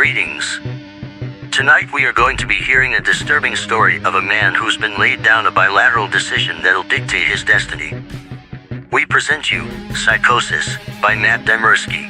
Greetings. Tonight we are going to be hearing a disturbing story of a man who's been laid down a bilateral decision that'll dictate his destiny. We present you Psychosis by Dymerski.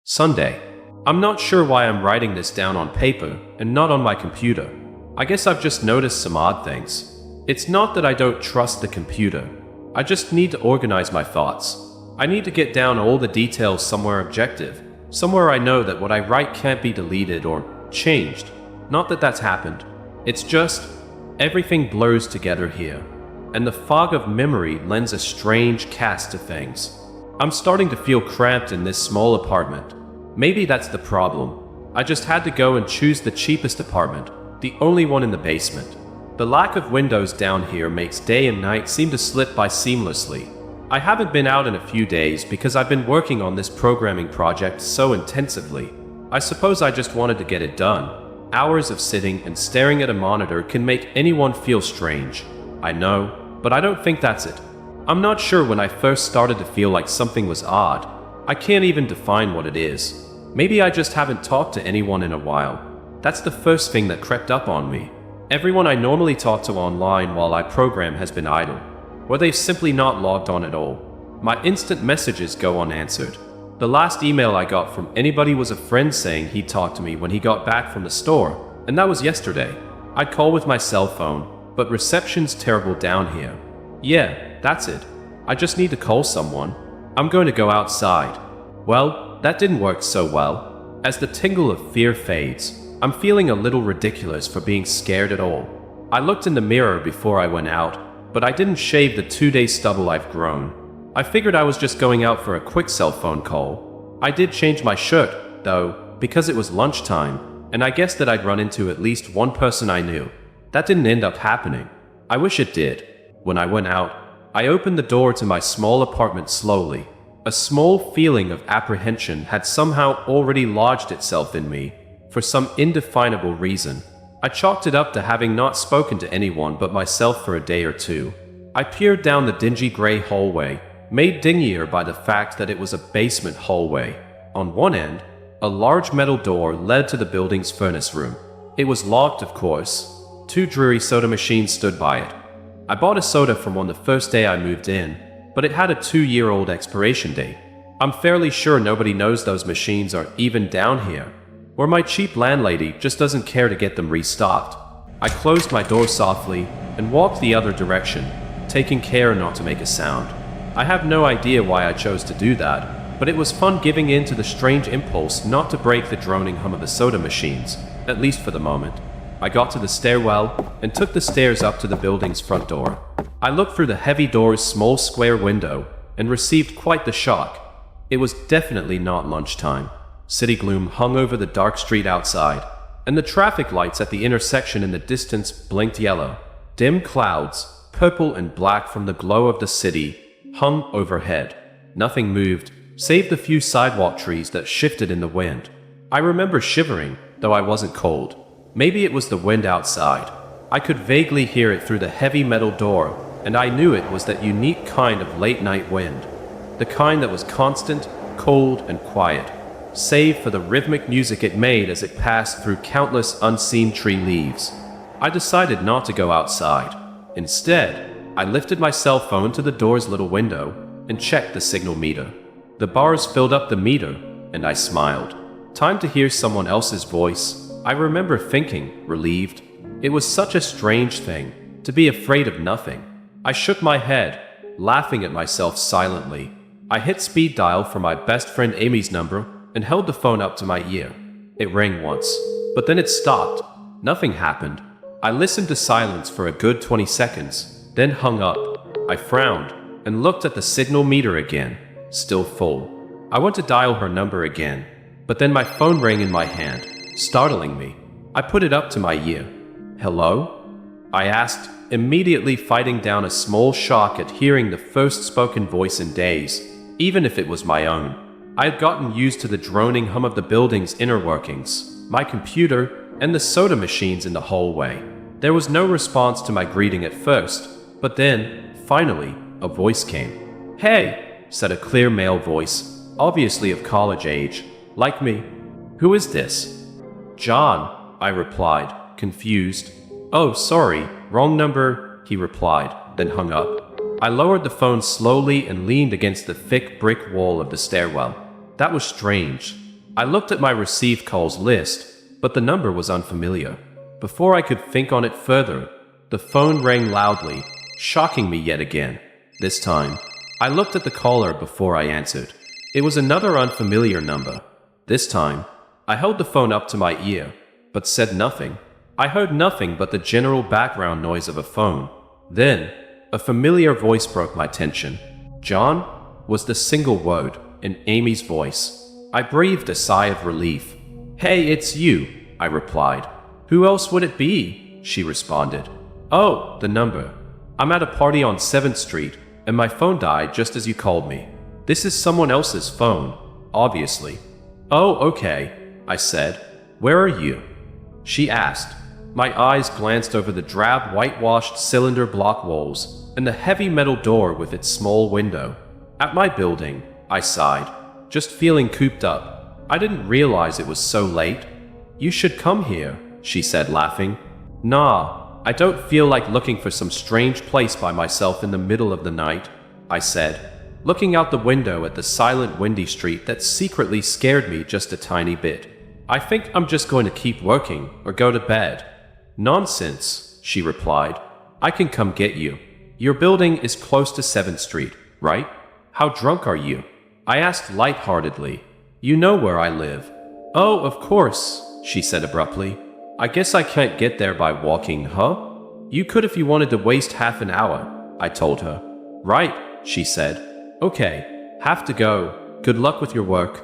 Sunday. I'm not sure why I'm writing this down on paper and not on my computer. I guess I've just noticed some odd things. It's not that I don't trust the computer. I just need to organize my thoughts. I need to get down all the details somewhere objective, somewhere I know that what I write can't be deleted or changed. Not that that's happened. It's just everything blurs together here, and the fog of memory lends a strange cast to things. I'm starting to feel cramped in this small apartment. Maybe that's the problem. I just had to go and choose the cheapest apartment, the only one in the basement. The lack of windows down here makes day and night seem to slip by seamlessly. I haven't been out in a few days because I've been working on this programming project so intensively. I suppose I just wanted to get it done. Hours of sitting and staring at a monitor can make anyone feel strange. I know, but I don't think that's it. I'm not sure when I first started to feel like something was odd. I can't even define what it is. Maybe I just haven't talked to anyone in a while. That's the first thing that crept up on me. Everyone I normally talk to online while I program has been idle, or they've simply not logged on at all. My instant messages go unanswered. The last email I got from anybody was a friend saying he'd talk to me when he got back from the store, and that was yesterday. I'd call with my cell phone, but reception's terrible down here. Yeah, that's it. I just need to call someone. I'm going to go outside. Well, that didn't work so well. As the tingle of fear fades, I'm feeling a little ridiculous for being scared at all. I looked in the mirror before I went out, but I didn't shave the 2-day stubble I've grown. I figured I was just going out for a quick cell phone call. I did change my shirt, though, because it was lunchtime, and I guessed that I'd run into at least one person I knew. That didn't end up happening. I wish it did. When I went out, I opened the door to my small apartment slowly. A small feeling of apprehension had somehow already lodged itself in me. For some indefinable reason, I chalked it up to having not spoken to anyone but myself for a day or two. I peered down the dingy gray hallway, made dingier by the fact that it was a basement hallway. On one end, a large metal door led to the building's furnace room. It was locked, of course. 2 dreary soda machines stood by it. I bought a soda from one the first day I moved in, but it had a 2-year-old expiration date. I'm fairly sure nobody knows those machines are even down here, or my cheap landlady just doesn't care to get them restocked. I closed my door softly and walked the other direction, taking care not to make a sound. I have no idea why I chose to do that, but it was fun giving in to the strange impulse not to break the droning hum of the soda machines, at least for the moment. I got to the stairwell and took the stairs up to the building's front door. I looked through the heavy door's small square window and received quite the shock. It was definitely not lunchtime. City gloom hung over the dark street outside, and the traffic lights at the intersection in the distance blinked yellow. Dim clouds, purple and black from the glow of the city, hung overhead. Nothing moved, save the few sidewalk trees that shifted in the wind. I remember shivering, though I wasn't cold. Maybe it was the wind outside. I could vaguely hear it through the heavy metal door, and I knew it was that unique kind of late-night wind. The kind that was constant, cold, and quiet, save for the rhythmic music it made as it passed through countless unseen tree leaves. I decided not to go outside. Instead, I lifted my cell phone to the door's little window and checked the signal meter. The bars filled up the meter, and I smiled. Time to hear someone else's voice. I remember thinking, relieved. It was such a strange thing, to be afraid of nothing. I shook my head, laughing at myself silently. I hit speed dial for my best friend Amy's number and held the phone up to my ear. It rang once, but then it stopped. Nothing happened. I listened to silence for a good 20 seconds, then hung up. I frowned and looked at the signal meter again, still full. I went to dial her number again, but then my phone rang in my hand, startling me. I put it up to my ear. "Hello?" I asked, immediately fighting down a small shock at hearing the first spoken voice in days, even if it was my own. I had gotten used to the droning hum of the building's inner workings, my computer, and the soda machines in the hallway. There was no response to my greeting at first, but then, finally, a voice came. "Hey, said a clear male voice, obviously of college age, like me. Who is this? John, I replied, confused. Oh, sorry, wrong number, he replied, then hung up. I lowered the phone slowly and leaned against the thick brick wall of the stairwell. That was strange. I looked at my received calls list, but the number was unfamiliar. Before I could think on it further, the phone rang loudly, shocking me yet again. This time, I looked at the caller before I answered. It was another unfamiliar number. This time, I held the phone up to my ear, but said nothing. I heard nothing but the general background noise of a phone. Then, a familiar voice broke my tension. John was the single word in Amy's voice. I breathed a sigh of relief. Hey, it's you, I replied. Who else would it be? She responded. Oh, the number. I'm at a party on 7th Street, and my phone died just as you called me. This is someone else's phone, obviously. Oh, okay, I said. Where are you? She asked. My eyes glanced over the drab whitewashed cylinder block walls and the heavy metal door with its small window. At my building, I sighed, just feeling cooped up. I didn't realize it was so late. You should come here, she said, laughing. Nah, I don't feel like looking for some strange place by myself in the middle of the night, I said, looking out the window at the silent, windy street that secretly scared me just a tiny bit. I think I'm just going to keep working or go to bed. Nonsense, she replied. I can come get you. Your building is close to 7th Street, right? How drunk are you? I asked lightheartedly. You know where I live. Oh, of course, she said abruptly. I guess I can't get there by walking, huh? You could if you wanted to waste half an hour, I told her. Right, she said. Okay, have to go. Good luck with your work.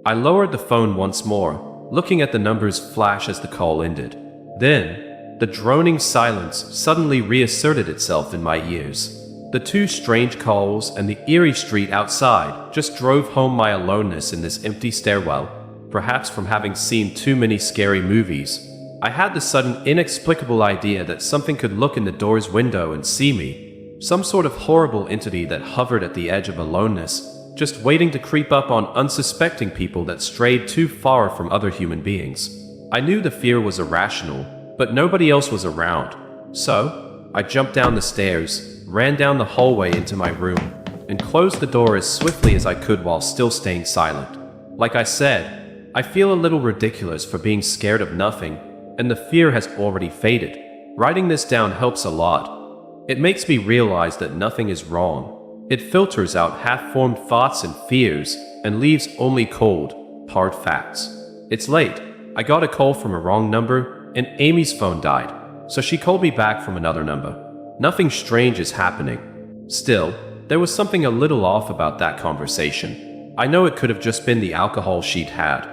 I lowered the phone once more, looking at the numbers flash as the call ended. Then, the droning silence suddenly reasserted itself in my ears. The two strange calls and the eerie street outside just drove home my aloneness in this empty stairwell, perhaps from having seen too many scary movies. I had the sudden inexplicable idea that something could look in the door's window and see me, some sort of horrible entity that hovered at the edge of aloneness, just waiting to creep up on unsuspecting people that strayed too far from other human beings. I knew the fear was irrational, but nobody else was around. So, I jumped down the stairs, ran down the hallway into my room, and closed the door as swiftly as I could while still staying silent. Like I said, I feel a little ridiculous for being scared of nothing, and the fear has already faded. Writing this down helps a lot. It makes me realize that nothing is wrong. It filters out half-formed thoughts and fears, and leaves only cold, hard facts. It's late. I got a call from a wrong number, and Amy's phone died, so she called me back from another number. Nothing strange is happening. Still, there was something a little off about that conversation. I know it could have just been the alcohol she'd had.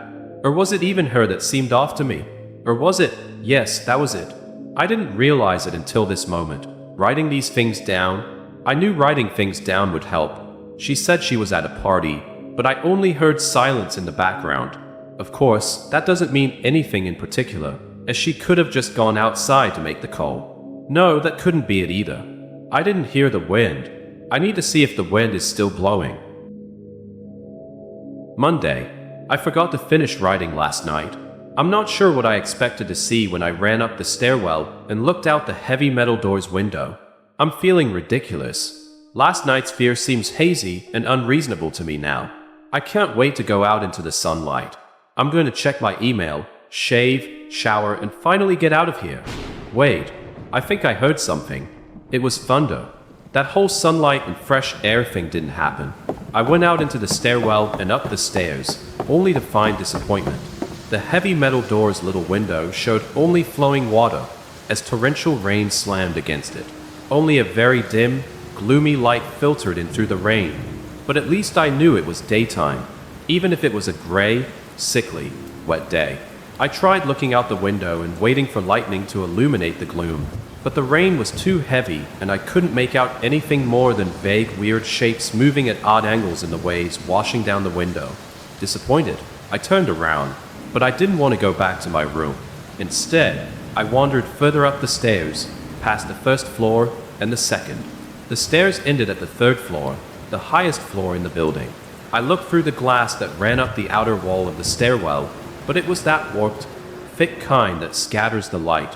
Or was it even her that seemed off to me? Or was it? Yes, that was it. I didn't realize it until this moment. Writing these things down, I knew writing things down would help. She said she was at a party, but I only heard silence in the background. Of course, that doesn't mean anything in particular, as she could have just gone outside to make the call. No, that couldn't be it either. I didn't hear the wind. I need to see if the wind is still blowing. Monday. I forgot to finish writing last night. I'm not sure what I expected to see when I ran up the stairwell and looked out the heavy metal door's window. I'm feeling ridiculous. Last night's fear seems hazy and unreasonable to me now. I can't wait to go out into the sunlight. I'm going to check my email, shave, shower, and finally get out of here. Wait, I think I heard something. It was thunder. That whole sunlight and fresh air thing didn't happen. I went out into the stairwell and up the stairs, only to find disappointment. The heavy metal door's little window showed only flowing water, as torrential rain slammed against it. Only a very dim, gloomy light filtered in through the rain, but at least I knew it was daytime, even if it was a gray, sickly, wet day. I tried looking out the window and waiting for lightning to illuminate the gloom, but the rain was too heavy and I couldn't make out anything more than vague, weird shapes moving at odd angles in the waves washing down the window. Disappointed, I turned around, but I didn't want to go back to my room. Instead, I wandered further up the stairs, past the first floor and the second. The stairs ended at the third floor, the highest floor in the building. I looked through the glass that ran up the outer wall of the stairwell, but it was that warped, thick kind that scatters the light.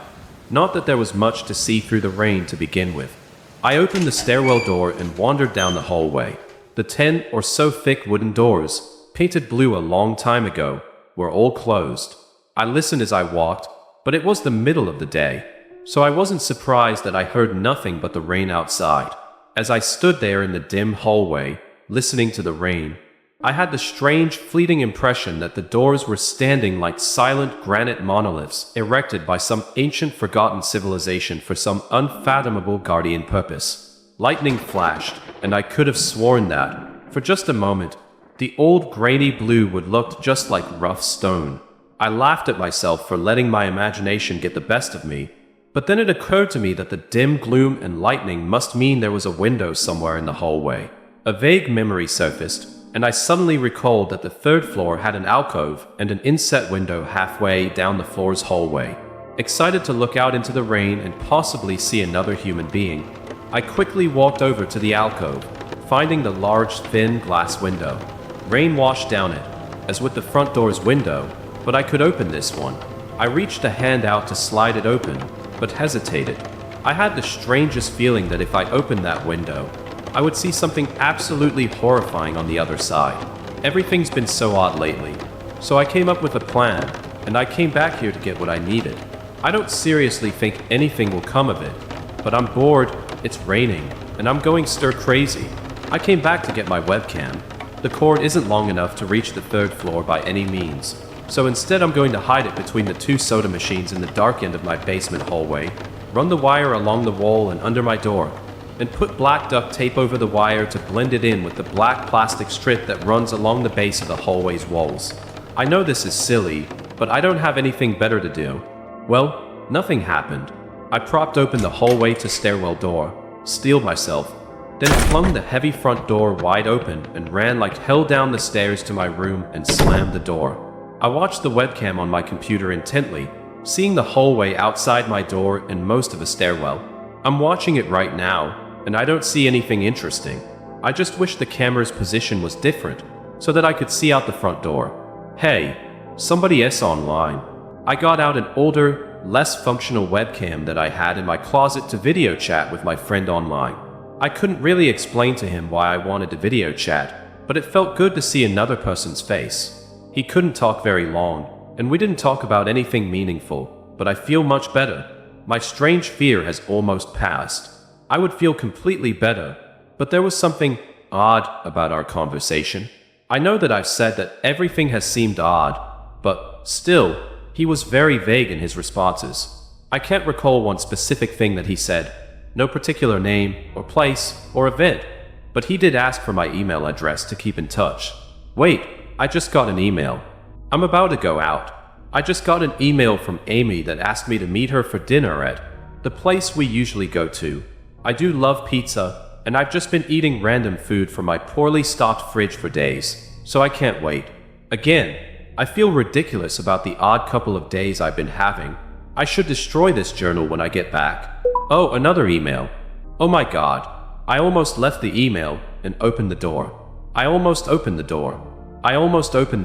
Not that there was much to see through the rain to begin with. I opened the stairwell door and wandered down the hallway. The 10 or so thick wooden doors, painted blue a long time ago, were all closed. I listened as I walked, but it was the middle of the day, so I wasn't surprised that I heard nothing but the rain outside. As I stood there in the dim hallway, listening to the rain, I had the strange, fleeting impression that the doors were standing like silent granite monoliths erected by some ancient forgotten civilization for some unfathomable guardian purpose. Lightning flashed, and I could have sworn that, for just a moment, the old grainy blue would look just like rough stone. I laughed at myself for letting my imagination get the best of me, but then it occurred to me that the dim gloom and lightning must mean there was a window somewhere in the hallway. A vague memory surfaced, and I suddenly recalled that the third floor had an alcove and an inset window halfway down the floor's hallway. Excited to look out into the rain and possibly see another human being, I quickly walked over to the alcove, finding the large, thin glass window. Rain washed down it, as with the front door's window, but I could open this one. I reached a hand out to slide it open, but hesitated. I had the strangest feeling that if I opened that window, I would see something absolutely horrifying on the other side. Everything's been so odd lately, so I came up with a plan, and I came back here to get what I needed. I don't seriously think anything will come of it, but I'm bored, it's raining, and I'm going stir crazy. I came back to get my webcam. The cord isn't long enough to reach the third floor by any means, so instead I'm going to hide it between the two soda machines in the dark end of my basement hallway, run the wire along the wall and under my door, and put black duct tape over the wire to blend it in with the black plastic strip that runs along the base of the hallway's walls. I know this is silly, but I don't have anything better to do. Well, nothing happened. I propped open the hallway to stairwell door, steeled myself, then flung the heavy front door wide open and ran like hell down the stairs to my room and slammed the door. I watched the webcam on my computer intently, seeing the hallway outside my door and most of the stairwell. I'm watching it right now, and I don't see anything interesting. I just wish the camera's position was different, so that I could see out the front door. Hey, somebody else online. I got out an older, less functional webcam that I had in my closet to video chat with my friend online. I couldn't really explain to him why I wanted to video chat, but it felt good to see another person's face. He couldn't talk very long, and we didn't talk about anything meaningful, but I feel much better. My strange fear has almost passed. I would feel completely better, but there was something odd about our conversation. I know that I've said that everything has seemed odd, but still, he was very vague in his responses. I can't recall one specific thing that he said, no particular name or place or event, but he did ask for my email address to keep in touch. Wait, I just got an email. I'm about to go out. I just got an email from Amy that asked me to meet her for dinner at the place we usually go to. I do love pizza, and I've just been eating random food from my poorly stocked fridge for days, so I can't wait. Again, I feel ridiculous about the odd couple of days I've been having. I should destroy this journal when I get back. Oh, another email. Oh my god. I almost left the email and opened the door. I almost opened the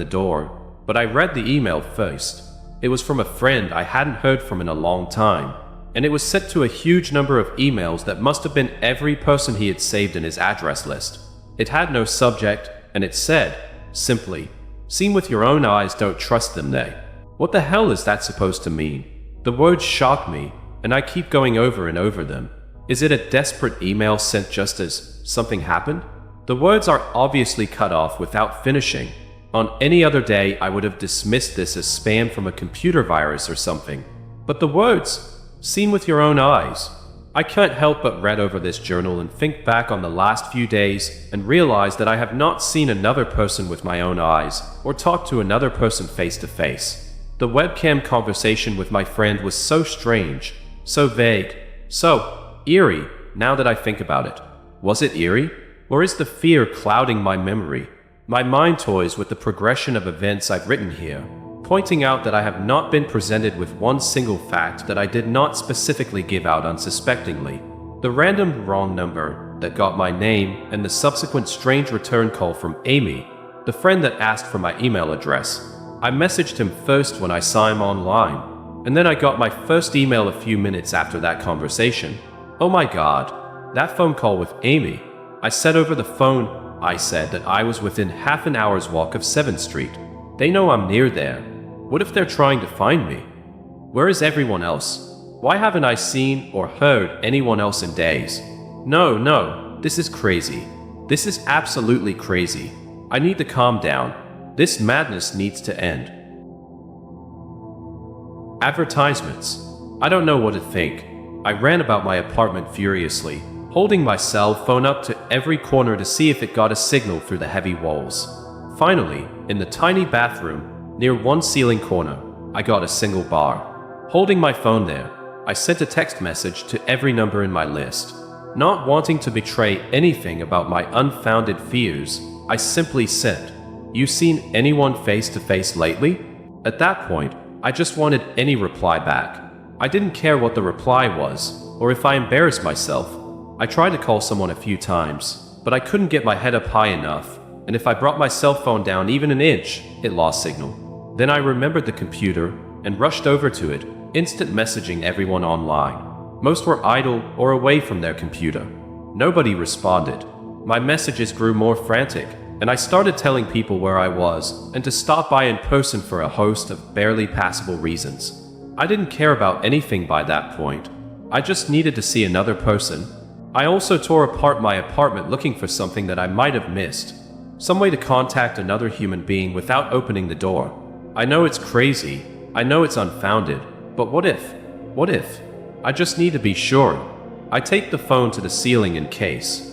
door, but I read the email first. It was from a friend I hadn't heard from in a long time, and it was sent to a huge number of emails that must have been every person he had saved in his address list. It had no subject, and it said, simply, "Seen with your own eyes, don't trust them, they." What the hell is that supposed to mean? The words shock me, and I keep going over and over them. Is it a desperate email sent just as something happened? The words are obviously cut off without finishing. On any other day, I would have dismissed this as spam from a computer virus or something. But the words, "seen with your own eyes." I can't help but read over this journal and think back on the last few days and realize that I have not seen another person with my own eyes or talked to another person face to face. The webcam conversation with my friend was so strange, so vague, so eerie now that I think about it. Was it eerie? Or is the fear clouding my memory? My mind toys with the progression of events I've written here, pointing out that I have not been presented with one single fact that I did not specifically give out unsuspectingly. The random wrong number, that got my name and the subsequent strange return call from Amy, the friend that asked for my email address. I messaged him first when I saw him online, and then I got my first email a few minutes after that conversation. Oh my god, that phone call with Amy. I said over the phone, I said that I was within half an hour's walk of 7th Street. They know I'm near there. What if they're trying to find me? Where is everyone else? Why haven't I seen or heard anyone else in days? No, this is crazy. This is absolutely crazy. I need to calm down. This madness needs to end. Advertisements. I don't know what to think. I ran about my apartment furiously, holding my cell phone up to every corner to see if it got a signal through the heavy walls. Finally, in the tiny bathroom, near one ceiling corner, I got a single bar. Holding my phone there, I sent a text message to every number in my list. Not wanting to betray anything about my unfounded fears, I simply said, "You seen anyone face to face lately?" At that point, I just wanted any reply back. I didn't care what the reply was, or if I embarrassed myself. I tried to call someone a few times, but I couldn't get my head up high enough, and if I brought my cell phone down even an inch, it lost signal. Then I remembered the computer and rushed over to it, instant messaging everyone online. Most were idle or away from their computer. Nobody responded. My messages grew more frantic, and I started telling people where I was and to stop by in person for a host of barely passable reasons. I didn't care about anything by that point. I just needed to see another person. I also tore apart my apartment looking for something that I might have missed. Some way to contact another human being without opening the door. I know it's crazy. I know it's unfounded. But what if? What if? I just need to be sure. I taped the phone to the ceiling in case.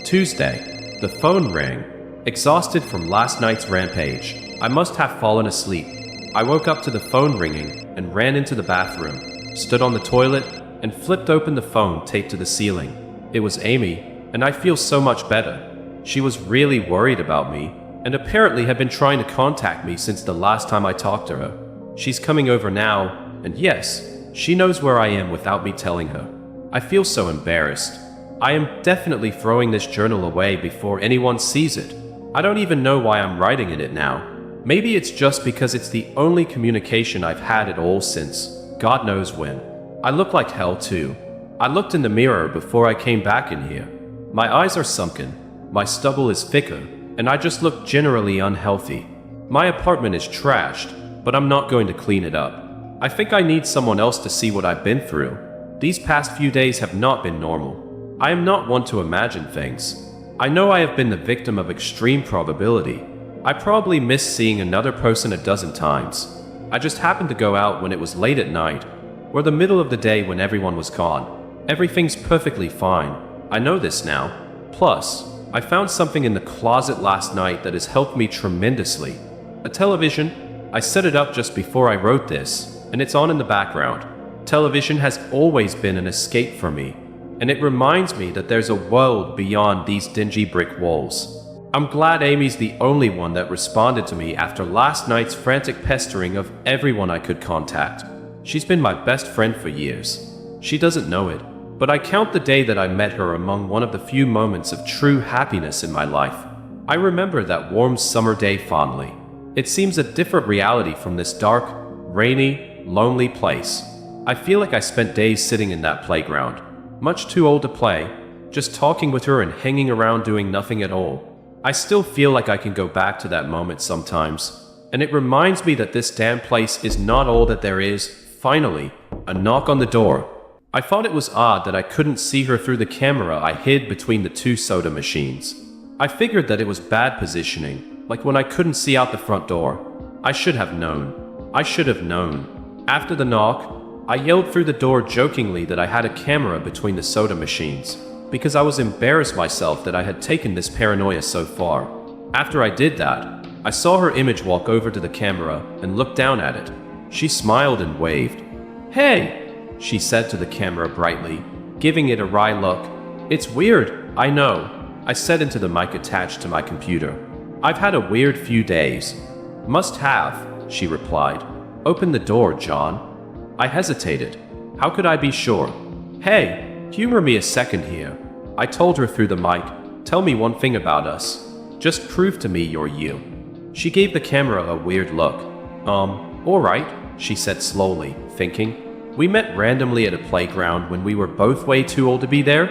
Tuesday. The phone rang. Exhausted from last night's rampage, I must have fallen asleep. I woke up to the phone ringing and ran into the bathroom, stood on the toilet, and flipped open the phone taped to the ceiling. It was Amy, and I feel so much better. She was really worried about me, and apparently had been trying to contact me since the last time I talked to her. She's coming over now, and yes, she knows where I am without me telling her. I feel so embarrassed. I am definitely throwing this journal away before anyone sees it. I don't even know why I'm writing in it now. Maybe it's just because it's the only communication I've had at all since God knows when. I look like hell too. I looked in the mirror before I came back in here. My eyes are sunken, my stubble is thicker, and I just look generally unhealthy. My apartment is trashed, but I'm not going to clean it up. I think I need someone else to see what I've been through. These past few days have not been normal. I am not one to imagine things. I know I have been the victim of extreme probability. I probably missed seeing another person a dozen times. I just happened to go out when it was late at night, or the middle of the day when everyone was gone. Everything's perfectly fine. I know this now. Plus, I found something in the closet last night that has helped me tremendously. A television. I set it up just before I wrote this, and it's on in the background. Television has always been an escape for me, and it reminds me that there's a world beyond these dingy brick walls. I'm glad Amy's the only one that responded to me after last night's frantic pestering of everyone I could contact. She's been my best friend for years. She doesn't know it, but I count the day that I met her among one of the few moments of true happiness in my life. I remember that warm summer day fondly. It seems a different reality from this dark, rainy, lonely place. I feel like I spent days sitting in that playground, much too old to play, just talking with her and hanging around doing nothing at all. I still feel like I can go back to that moment sometimes, and it reminds me that this damn place is not all that there is. Finally, a knock on the door. I thought it was odd that I couldn't see her through the camera I hid between the two soda machines. I figured that it was bad positioning, like when I couldn't see out the front door. I should have known. I should have known. After the knock, I yelled through the door jokingly that I had a camera between the soda machines, because I was embarrassed myself that I had taken this paranoia so far. After I did that, I saw her image walk over to the camera and look down at it. She smiled and waved. "Hey," she said to the camera brightly, giving it a wry look. "It's weird, I know," I said into the mic attached to my computer. "I've had a weird few days." "Must have," she replied. "Open the door, John." I hesitated. How could I be sure? "Hey, humor me a second here. I told her through the mic, "Tell me one thing about us. Just prove to me you're you." She gave the camera a weird look. Alright, she said slowly, thinking. "We met randomly at a playground when we were both way too old to be there?"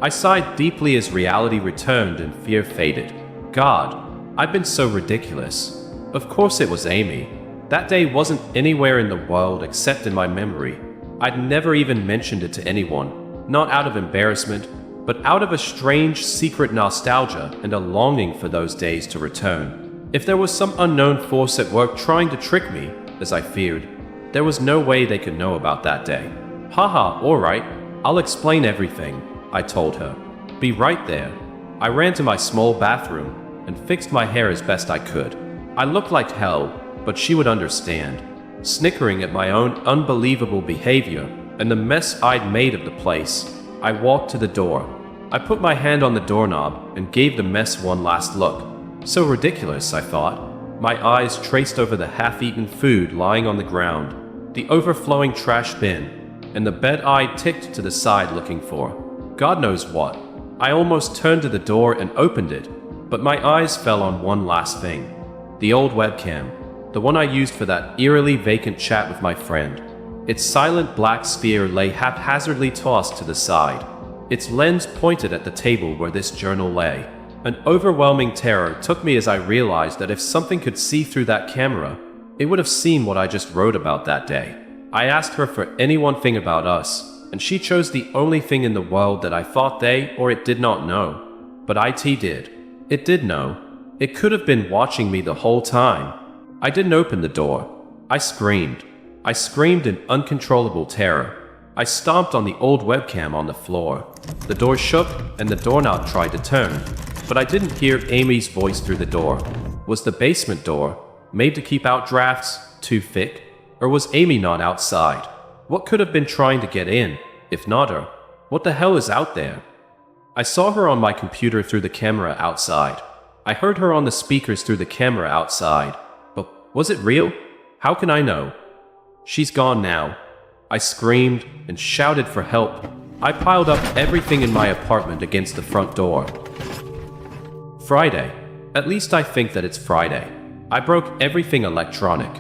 I sighed deeply as reality returned and fear faded. God, I've been so ridiculous. Of course it was Amy. That day wasn't anywhere in the world except in my memory. I'd never even mentioned it to anyone, not out of embarrassment, but out of a strange, secret nostalgia and a longing for those days to return. If there was some unknown force at work trying to trick me, as I feared, there was no way they could know about that day. "Haha, alright, I'll explain everything," I told her. "Be right there." I ran to my small bathroom and fixed my hair as best I could. I looked like hell, but she would understand. Snickering at my own unbelievable behavior and the mess I'd made of the place, I walked to the door. I put my hand on the doorknob and gave the mess one last look. So ridiculous, I thought. My eyes traced over the half-eaten food lying on the ground, the overflowing trash bin, and the bed I ticked to the side looking for God knows what. I almost turned to the door and opened it, but my eyes fell on one last thing. The old webcam, the one I used for that eerily vacant chat with my friend. Its silent black sphere lay haphazardly tossed to the side, its lens pointed at the table where this journal lay. An overwhelming terror took me as I realized that if something could see through that camera, it would have seen what I just wrote about that day. I asked her for any one thing about us, and she chose the only thing in the world that I thought they or it did not know. But IT did. It did know. It could have been watching me the whole time. I didn't open the door. I screamed. I screamed in uncontrollable terror. I stomped on the old webcam on the floor. The door shook and the doorknob tried to turn, but I didn't hear Amy's voice through the door. Was the basement door, made to keep out drafts, too thick? Or was Amy not outside? What could have been trying to get in, if not her? What the hell is out there? I saw her on my computer through the camera outside. I heard her on the speakers through the camera outside. But was it real? How can I know? She's gone now. I screamed and shouted for help. I piled up everything in my apartment against the front door. Friday. At least I think that it's Friday. I broke everything electronic.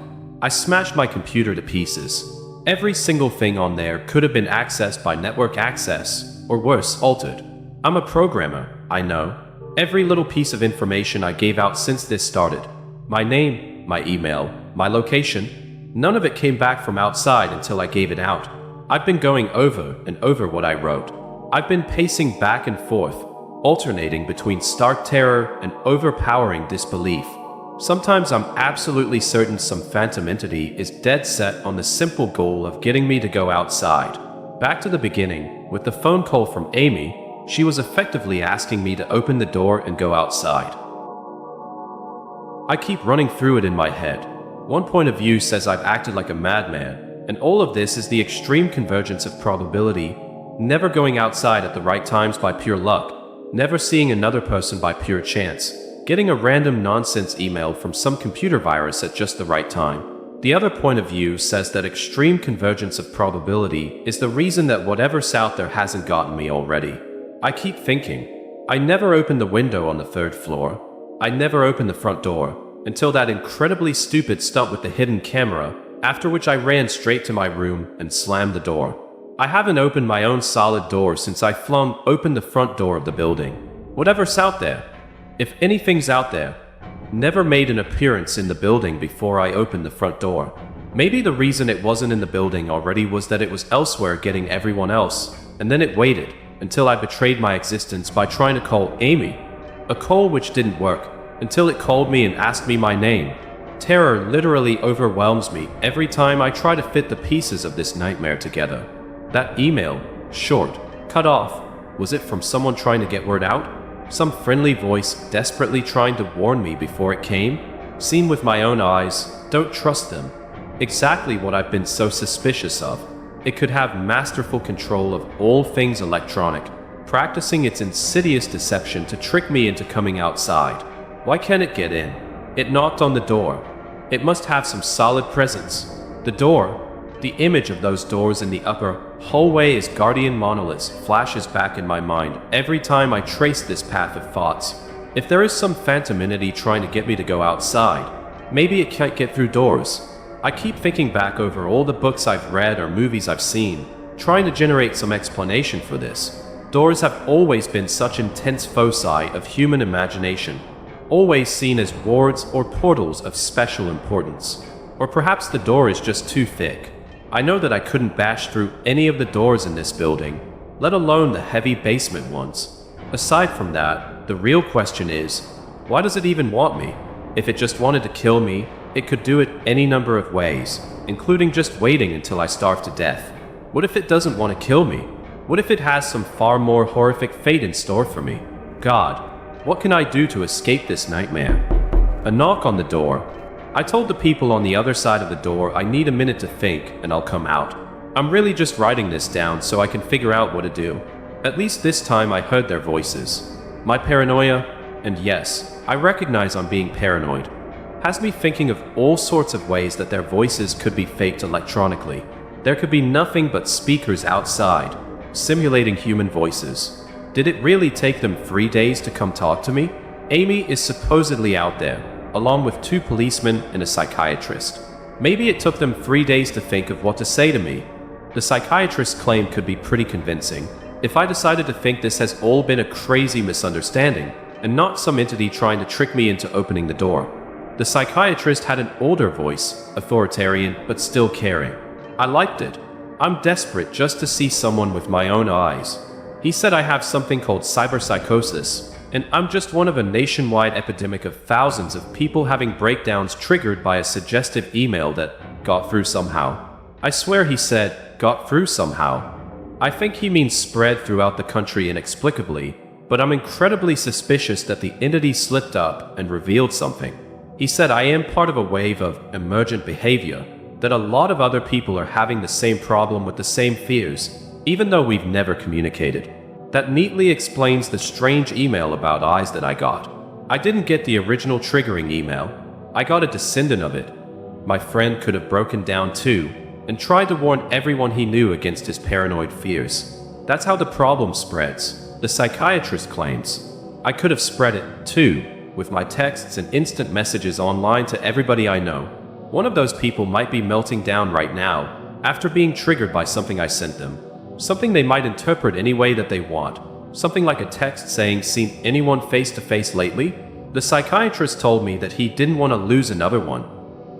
I smashed my computer to pieces. Every single thing on there could have been accessed by network access, or worse, altered. I'm a programmer, I know. Every little piece of information I gave out since this started. My name, my email, my location. None of it came back from outside until I gave it out. I've been going over and over what I wrote. I've been pacing back and forth, alternating between stark terror and overpowering disbelief. Sometimes I'm absolutely certain some phantom entity is dead set on the simple goal of getting me to go outside. Back to the beginning, with the phone call from Amy, she was effectively asking me to open the door and go outside. I keep running through it in my head. One point of view says I've acted like a madman, and all of this is the extreme convergence of probability, never going outside at the right times by pure luck, never seeing another person by pure chance, getting a random nonsense email from some computer virus at just the right time. The other point of view says that extreme convergence of probability is the reason that whatever's out there hasn't gotten me already. I keep thinking, I never opened the window on the 3rd floor. I never opened the front door, until that incredibly stupid stunt with the hidden camera, after which I ran straight to my room and slammed the door. I haven't opened my own solid door since I flung open the front door of the building. Whatever's out there, if anything's out there, never made an appearance in the building before I opened the front door. Maybe the reason it wasn't in the building already was that it was elsewhere getting everyone else, and then it waited until I betrayed my existence by trying to call Amy. A call which didn't work, until it called me and asked me my name. Terror literally overwhelms me every time I try to fit the pieces of this nightmare together. That email, short, cut off, was it from someone trying to get word out? Some friendly voice desperately trying to warn me before it came? Seen with my own eyes, don't trust them. Exactly what I've been so suspicious of. It could have masterful control of all things electronic, practicing its insidious deception to trick me into coming outside. Why can't it get in? It knocked on the door. It must have some solid presence. The door, The image of those doors in the upper hallway as guardian monoliths flashes back in my mind every time I trace this path of thoughts. If there is some phantom entity trying to get me to go outside, maybe it can't get through doors. I keep thinking back over all the books I've read or movies I've seen, trying to generate some explanation for this. Doors have always been such intense foci of human imagination, always seen as wards or portals of special importance. Or perhaps the door is just too thick. I know that I couldn't bash through any of the doors in this building, let alone the heavy basement ones. Aside from that, the real question is, why does it even want me? If it just wanted to kill me, it could do it any number of ways, including just waiting until I starve to death. What if it doesn't want to kill me? What if it has some far more horrific fate in store for me? God, what can I do to escape this nightmare? A knock on the door. I told the people on the other side of the door I need a minute to think and I'll come out. I'm really just writing this down so I can figure out what to do. At least this time I heard their voices. My paranoia, and yes, I recognize I'm being paranoid, has me thinking of all sorts of ways that their voices could be faked electronically. There could be nothing but speakers outside, simulating human voices. Did it really take them 3 days to come talk to me? Amy is supposedly out there, along with 2 policemen and a psychiatrist. Maybe it took them 3 days to think of what to say to me. The psychiatrist's claim could be pretty convincing. If I decided to think this has all been a crazy misunderstanding, and not some entity trying to trick me into opening the door. The psychiatrist had an older voice, authoritarian but still caring. I liked it. I'm desperate just to see someone with my own eyes. He said I have something called Psychosis, and I'm just one of a nationwide epidemic of thousands of people having breakdowns triggered by a suggestive email that got through somehow. I swear he said, got through somehow. I think he means spread throughout the country inexplicably, but I'm incredibly suspicious that the entity slipped up and revealed something. He said I am part of a wave of emergent behavior, that a lot of other people are having the same problem with the same fears, even though we've never communicated. That neatly explains the strange email about eyes that I got. I didn't get the original triggering email. I got a descendant of it. My friend could have broken down too, and tried to warn everyone he knew against his paranoid fears. That's how the problem spreads, the psychiatrist claims. I could have spread it too, with my texts and instant messages online to everybody I know. One of those people might be melting down right now, after being triggered by something I sent them. Something they might interpret any way that they want. Something like a text saying, "Seen anyone face to face lately?" The psychiatrist told me that he didn't want to lose another one.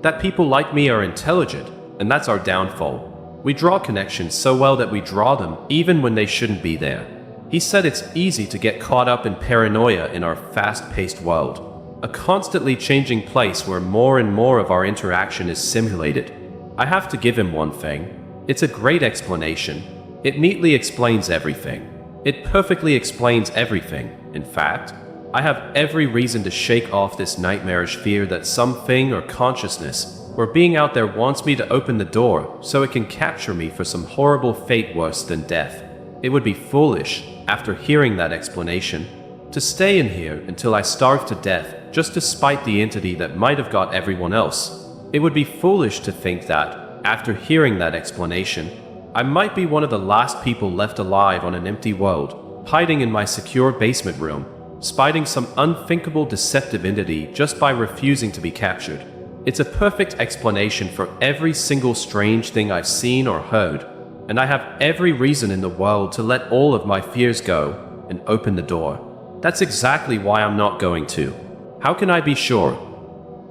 That people like me are intelligent, and that's our downfall. We draw connections so well that we draw them even when they shouldn't be there. He said it's easy to get caught up in paranoia in our fast-paced world. A constantly changing place where more and more of our interaction is simulated. I have to give him one thing. It's a great explanation. It neatly explains everything. It perfectly explains everything. In fact, I have every reason to shake off this nightmarish fear that something or consciousness or being out there wants me to open the door so it can capture me for some horrible fate worse than death. It would be foolish, after hearing that explanation, to stay in here until I starve to death just to spite the entity that might have got everyone else. It would be foolish to think that, after hearing that explanation, I might be one of the last people left alive on an empty world, hiding in my secure basement room, spiting some unthinkable deceptive entity just by refusing to be captured. It's a perfect explanation for every single strange thing I've seen or heard, and I have every reason in the world to let all of my fears go and open the door. That's exactly why I'm not going to. How can I be sure?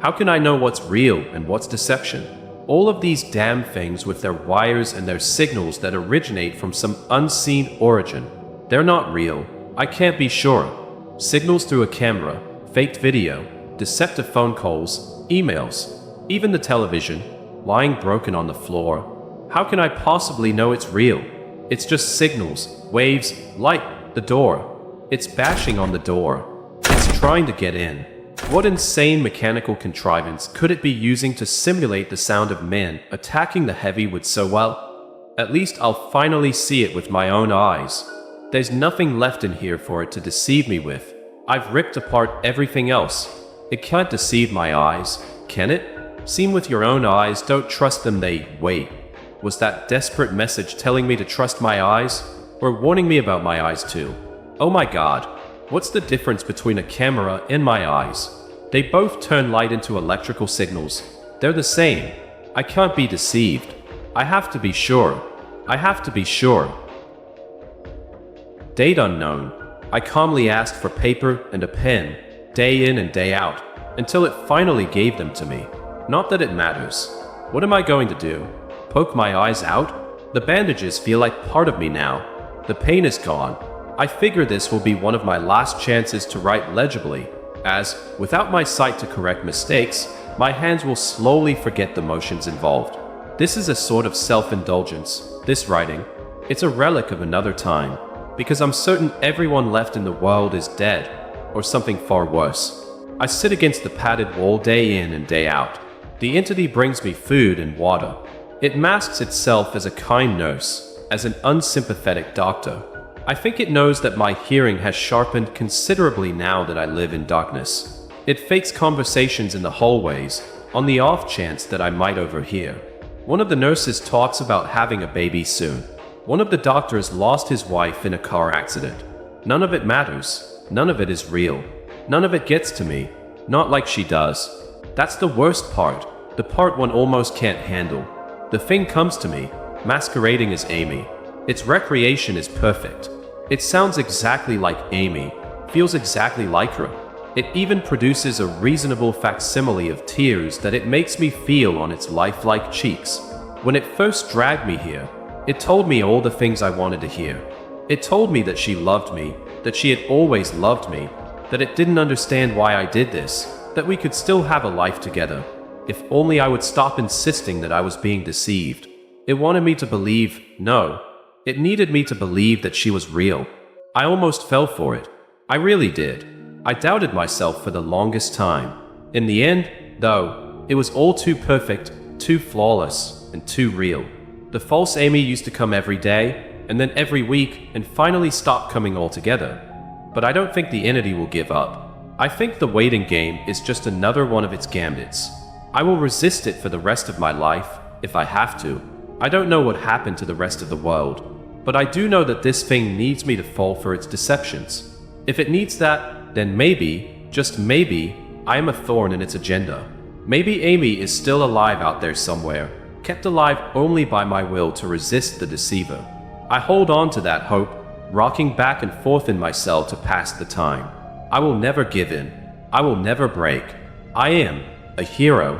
How can I know what's real and what's deception? All of these damn things with their wires and their signals that originate from some unseen origin. They're not real. I can't be sure. Signals through a camera, faked video, deceptive phone calls, emails, even the television, lying broken on the floor. How can I possibly know it's real? It's just signals, waves, light, the door. It's bashing on the door. It's trying to get in. What insane mechanical contrivance could it be using to simulate the sound of men attacking the heavyweight so well? At least I'll finally see it with my own eyes. There's nothing left in here for it to deceive me with. I've ripped apart everything else. It can't deceive my eyes, can it? Seen with your own eyes, don't trust them. Wait. Was that desperate message telling me to trust my eyes, or warning me about my eyes too? Oh my god, what's the difference between a camera and my eyes? They both turn light into electrical signals. They're the same. I can't be deceived. I have to be sure. I have to be sure. Date unknown. I calmly asked for paper and a pen, day in and day out, until it finally gave them to me. Not that it matters. What am I going to do? Poke my eyes out? The bandages feel like part of me now. The pain is gone. I figure this will be one of my last chances to write legibly, as, without my sight to correct mistakes, my hands will slowly forget the motions involved. This is a sort of self-indulgence, this writing. It's a relic of another time, because I'm certain everyone left in the world is dead, or something far worse. I sit against the padded wall day in and day out. The entity brings me food and water. It masks itself as a kind nurse, as an unsympathetic doctor. I think it knows that my hearing has sharpened considerably now that I live in darkness. It fakes conversations in the hallways, on the off chance that I might overhear. One of the nurses talks about having a baby soon. One of the doctors lost his wife in a car accident. None of it matters. None of it is real. None of it gets to me. Not like she does. That's the worst part. The part one almost can't handle. The thing comes to me, masquerading as Amy. Its recreation is perfect. It sounds exactly like Amy, feels exactly like her. It even produces a reasonable facsimile of tears that it makes me feel on its lifelike cheeks. When it first dragged me here, it told me all the things I wanted to hear. It told me that she loved me, that she had always loved me, that it didn't understand why I did this, that we could still have a life together. If only I would stop insisting that I was being deceived. It wanted me to believe, no. It needed me to believe that she was real. I almost fell for it. I really did. I doubted myself for the longest time. In the end, though, it was all too perfect, too flawless, and too real. The false Amy used to come every day, and then every week, and finally stop coming altogether. But I don't think the entity will give up. I think the waiting game is just another one of its gambits. I will resist it for the rest of my life, if I have to. I don't know what happened to the rest of the world, but I do know that this thing needs me to fall for its deceptions. If it needs that, then maybe, just maybe, I am a thorn in its agenda. Maybe Amy is still alive out there somewhere, kept alive only by my will to resist the deceiver. I hold on to that hope, rocking back and forth in my cell to pass the time. I will never give in. I will never break. I am a hero.